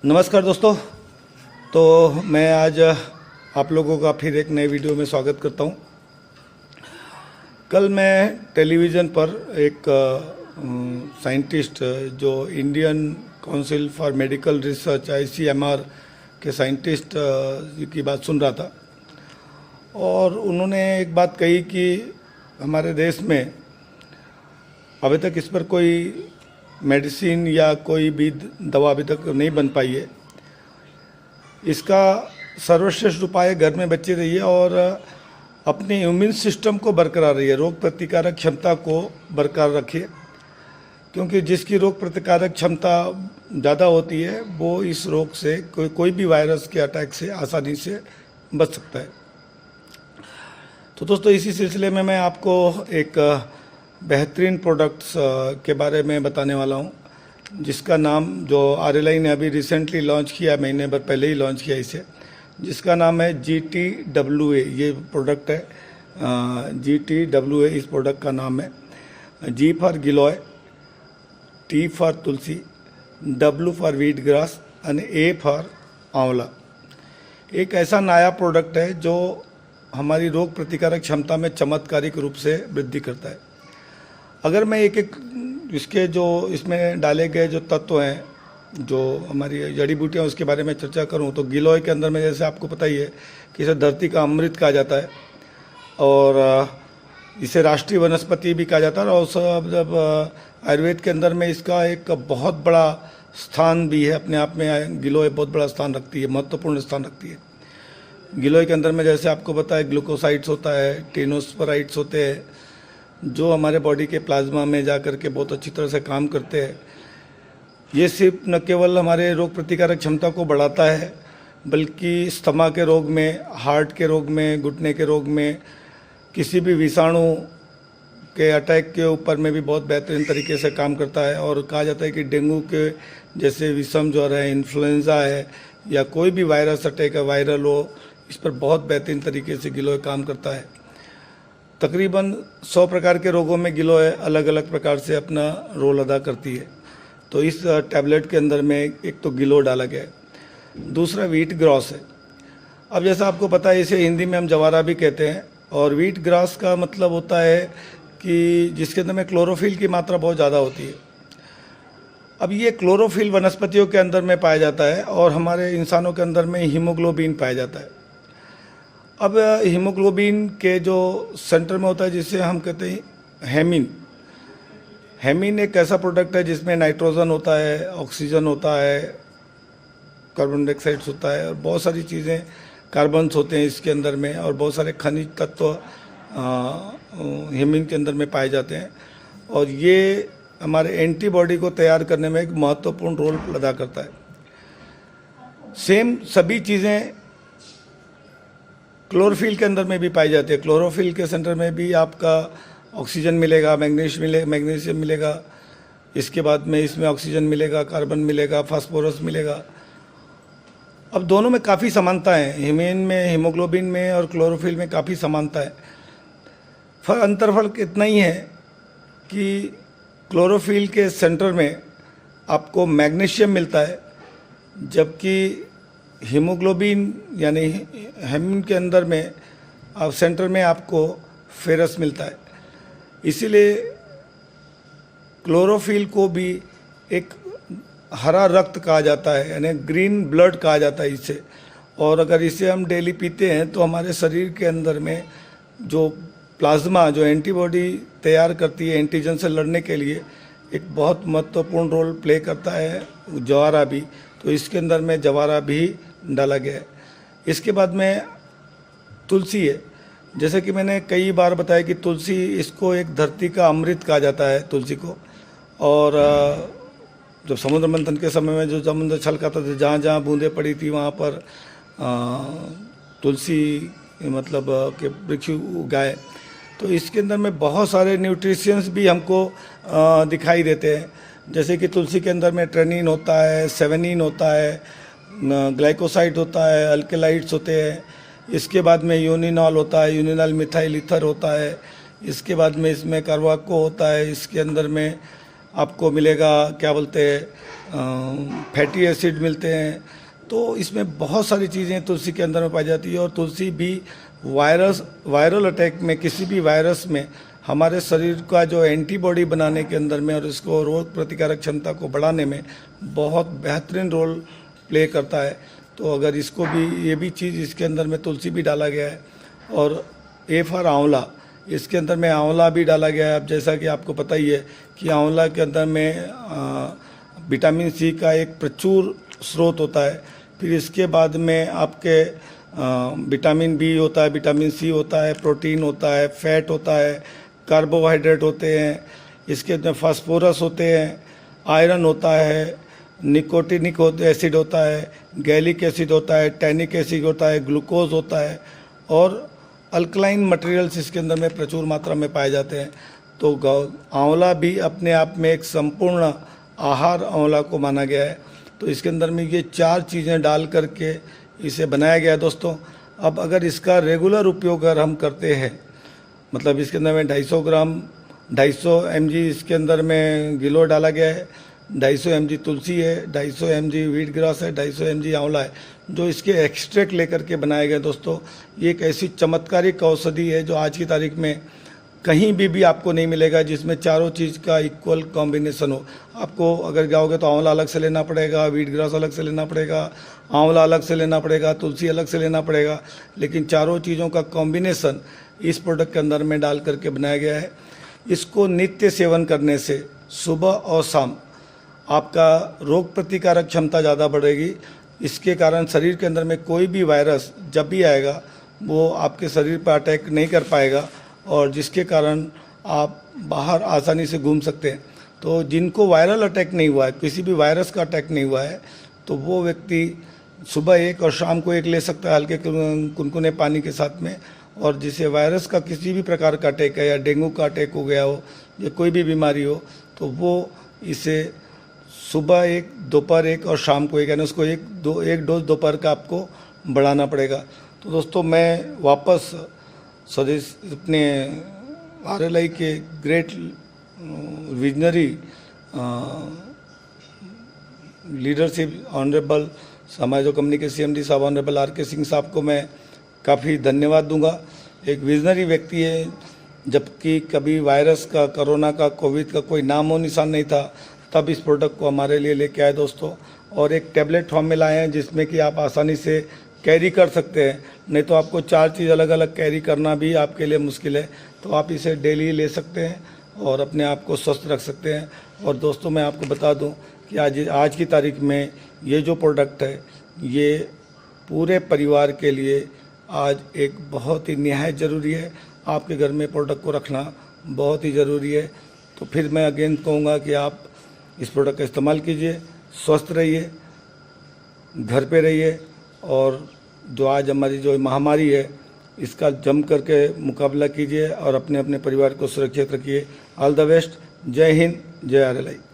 नमस्कार दोस्तों। तो मैं आज आप लोगों का फिर एक नए वीडियो में स्वागत करता हूं। कल मैं टेलीविज़न पर एक साइंटिस्ट जो Indian council for medical research ICMR के साइंटिस्ट की बात सुन रहा था और उन्होंने एक बात कही कि हमारे देश में अभी तक इस पर कोई मेडिसिन या कोई भी दवा अभी तक नहीं बन पाई है। इसका सर्वश्रेष्ठ उपाय घर में बच्चे रहिए और अपने इम्यून सिस्टम को बरकरार रहिए, रोग प्रतिकारक क्षमता को बरकरार रखिए, क्योंकि जिसकी रोग प्रतिकारक क्षमता ज़्यादा होती है वो इस रोग से कोई भी वायरस के अटैक से आसानी से बच सकता है। तो दोस्तों, इसी सिलसिले में मैं आपको एक बेहतरीन प्रोडक्ट्स के बारे में बताने वाला हूं, जिसका नाम जो RLI ने अभी रिसेंटली लॉन्च किया, महीने भर पहले ही लॉन्च किया इसे, जिसका नाम है GTWA। ये प्रोडक्ट है GTWA, इस प्रोडक्ट का नाम है। G for giloy, T for Tulsi, W for wheat grass और A फॉर आंवला। एक ऐसा नया प्रोडक्ट है जो हमारी रोग प्रतिकारक क्षमता में चमत्कारिक रूप से वृद्धि करता है। अगर मैं एक इसके जो इसमें डाले गए जो तत्व हैं, जो हमारी जड़ी बूटियाँ, उसके बारे में चर्चा करूं तो गिलोय के अंदर में, जैसे आपको पता ही है कि इसे धरती का अमृत कहा जाता है और इसे राष्ट्रीय वनस्पति भी कहा जाता है। और जब आयुर्वेद के अंदर में इसका एक बहुत बड़ा स्थान भी है, अपने आप में गिलोय बहुत बड़ा स्थान रखती है, महत्वपूर्ण स्थान रखती है। गिलोय के अंदर में जैसे आपको पता है ग्लूकोसाइड्स होता है, टेनोस्फेराइड्स होते हैं, जो हमारे बॉडी के प्लाज्मा में जा कर के बहुत अच्छी तरह से काम करते हैं। ये सिर्फ न केवल हमारे रोग प्रतिकारक क्षमता को बढ़ाता है, बल्कि स्थमा के रोग में, हार्ट के रोग में, घुटने के रोग में, किसी भी विषाणु के अटैक के ऊपर में भी बहुत बेहतरीन तरीके से काम करता है। और कहा जाता है कि डेंगू के जैसे विषम ज्वर है, इन्फ्लुएंजा है, या कोई भी वायरस अटैक है, वायरल हो, इस पर बहुत बेहतरीन तरीके से गिलोय काम करता है। तकरीबन 100 प्रकार के रोगों में गिलोय अलग अलग प्रकार से अपना रोल अदा करती है। तो इस टैबलेट के अंदर में एक तो गिलोय डाला गया है, दूसरा व्हीट ग्रास है। अब जैसा आपको पता है, इसे हिंदी में हम जवारा भी कहते हैं। और व्हीट ग्रास का मतलब होता है कि जिसके अंदर में क्लोरोफिल की मात्रा बहुत ज़्यादा होती है। अब ये क्लोरोफिल वनस्पतियों के अंदर में पाया जाता है और हमारे इंसानों के अंदर में हीमोग्लोबिन पाया जाता है। अब हीमोग्लोबिन के जो सेंटर में होता है, जिसे हम कहते हैं हेमिन। हेमिन एक ऐसा प्रोडक्ट है जिसमें नाइट्रोजन होता है, ऑक्सीजन होता है, कार्बन डाइऑक्साइड होता है और बहुत सारी चीज़ें, कार्बन्स होते हैं इसके अंदर में, और बहुत सारे खनिज तत्व हेमिन के अंदर में पाए जाते हैं। और ये हमारे एंटीबॉडी को तैयार करने में एक महत्वपूर्ण रोल अदा करता है। सेम सभी चीज़ें क्लोरोफिल के अंदर में भी पाई जाती है। क्लोरोफिल के सेंटर में भी आपका ऑक्सीजन मिलेगा, मैग्नीशियम मिलेगा, इसके बाद में इसमें ऑक्सीजन मिलेगा, कार्बन मिलेगा, फास्फोरस मिलेगा। अब दोनों में काफ़ी समानता है, हेमिन में, हीमोग्लोबिन में और क्लोरोफिल में काफ़ी समानता है। अंतरफर्क इतना ही है कि क्लोरोफिल के सेंटर में आपको मैग्नीशियम मिलता है, जबकि हीमोग्लोबिन यानी हेमिन के अंदर में सेंटर में आपको फेरस मिलता है। इसीलिए क्लोरोफिल को भी एक हरा रक्त कहा जाता है, यानी ग्रीन ब्लड कहा जाता है इसे। और अगर इसे हम डेली पीते हैं तो हमारे शरीर के अंदर में जो प्लाज्मा, जो एंटीबॉडी तैयार करती है एंटीजन से लड़ने के लिए, एक बहुत महत्वपूर्ण रोल प्ले करता है जवारा भी। तो इसके अंदर में जवारा भी डाला गया है। इसके बाद में तुलसी है। जैसे कि मैंने कई बार बताया कि तुलसी, इसको एक धरती का अमृत कहा जाता है तुलसी को। और जब समुद्र मंथन के समय में जो समुद्र छलकाता था, जहाँ जहाँ बूंदें पड़ी थी वहाँ पर तुलसी मतलब के वृक्ष उगाए। तो इसके अंदर में बहुत सारे न्यूट्रिशंस भी हमको दिखाई देते हैं। जैसे कि तुलसी के अंदर में ट्रेनिन होता है, सेवेनिन होता है, ग्लाइकोसाइड होता है, अल्केलाइड्स होते हैं। इसके बाद में यूनिनॉल होता है, यूनिनॉल मिथाइल ईथर होता है। इसके बाद में इसमें कार्बाको होता है। इसके अंदर में आपको मिलेगा क्या बोलते हैं फैटी एसिड मिलते हैं। तो इसमें बहुत सारी चीज़ें तुलसी के अंदर में पाई जाती है। और तुलसी भी वायरल अटैक में, किसी भी वायरस में हमारे शरीर का जो एंटीबॉडी बनाने के अंदर में और इसको रोग प्रतिकारक क्षमता को बढ़ाने में बहुत बेहतरीन रोल प्ले करता है। तो अगर इसको भी, ये भी चीज़ इसके अंदर में तुलसी भी डाला गया है। और ए फॉर आंवला, इसके अंदर में आंवला भी डाला गया है। अब जैसा कि आपको पता ही है कि आंवला के अंदर में विटामिन सी का एक प्रचुर स्रोत होता है। फिर इसके बाद में आपके विटामिन बी होता है, विटामिन सी होता है, प्रोटीन होता है, फैट होता है, कार्बोहाइड्रेट होते हैं, इसके अंदर फास्फोरस होते हैं, आयरन होता है, निकोटिनिक एसिड होता है, गैलिक एसिड होता है, टैनिक एसिड होता है, ग्लूकोज होता है और अल्कलाइन मटेरियल्स इसके अंदर में प्रचुर मात्रा में पाए जाते हैं। तो आंवला भी अपने आप में एक संपूर्ण आहार आंवला को माना गया है। तो इसके अंदर में ये 4 चीज़ें डाल करके इसे बनाया गया है दोस्तों। अब अगर इसका रेगुलर उपयोग अगर हम करते हैं, मतलब इसके अंदर में 250 mg इसके अंदर में गिलोय डाला गया है, 250 mg तुलसी है, 250 mg वीट ग्रास है, 250 mg आंवला है, जो इसके एक्सट्रैक्ट लेकर के बनाए गए दोस्तों। ये एक ऐसी चमत्कारिक औषधि है जो आज की तारीख में कहीं भी आपको नहीं मिलेगा, जिसमें चारों चीज़ का इक्वल कॉम्बिनेशन हो। आपको अगर जाओगे तो आंवला अलग से लेना पड़ेगा, वीट ग्रास अलग से लेना पड़ेगा, आंवला अलग से लेना पड़ेगा, तुलसी अलग से लेना पड़ेगा, लेकिन चारों चीज़ों का कॉम्बिनेशन इस प्रोडक्ट के अंदर में डाल करके बनाया गया है। इसको नित्य सेवन करने से सुबह और शाम आपका रोग प्रतिकारक क्षमता ज़्यादा बढ़ेगी। इसके कारण शरीर के अंदर में कोई भी वायरस जब भी आएगा वो आपके शरीर पर अटैक नहीं कर पाएगा और जिसके कारण आप बाहर आसानी से घूम सकते हैं। तो जिनको वायरल अटैक नहीं हुआ है, किसी भी वायरस का अटैक नहीं हुआ है, तो वो व्यक्ति सुबह 1 और शाम को 1 ले सकता है हल्के कुनकुने पानी के साथ में। और जिसे वायरस का किसी भी प्रकार का अटैक है या डेंगू का अटैक हो गया हो या कोई भी बीमारी हो, तो वो इसे सुबह 1, दोपहर 1 और शाम को 1, यानी उसको एक डोज दोपहर का आपको बढ़ाना पड़ेगा। तो दोस्तों मैं वापस स्वदेश अपने RLI के ग्रेट विजनरी लीडरशिप ऑनरेबल समाजो कंपनी के CMD साहब ऑनरेबल RK सिंह साहब को मैं काफ़ी धन्यवाद दूंगा। एक विजनरी व्यक्ति है, जबकि कभी वायरस का, कोरोना का, कोविड का कोई नामो निशान नहीं था, तब इस प्रोडक्ट को हमारे लिए लेके आए दोस्तों। और एक टैबलेट फॉर्म में लाए हैं जिसमें कि आप आसानी से कैरी कर सकते हैं, नहीं तो आपको 4 चीज़ अलग अलग कैरी करना भी आपके लिए मुश्किल है। तो आप इसे डेली ले सकते हैं और अपने आप को स्वस्थ रख सकते हैं। और दोस्तों मैं आपको बता दूं कि आज की तारीख में ये जो प्रोडक्ट है ये पूरे परिवार के लिए आज एक बहुत ही निहायत ज़रूरी है। आपके घर में प्रोडक्ट को रखना बहुत ही ज़रूरी है। तो फिर मैं अगेन कहूँगा कि आप इस प्रोडक्ट का इस्तेमाल कीजिए, स्वस्थ रहिए, घर पे रहिए और जो आज हमारी जो महामारी है इसका जम करके मुकाबला कीजिए और अपने अपने परिवार को सुरक्षित रखिए। All the best. जय हिंद, जय RLI।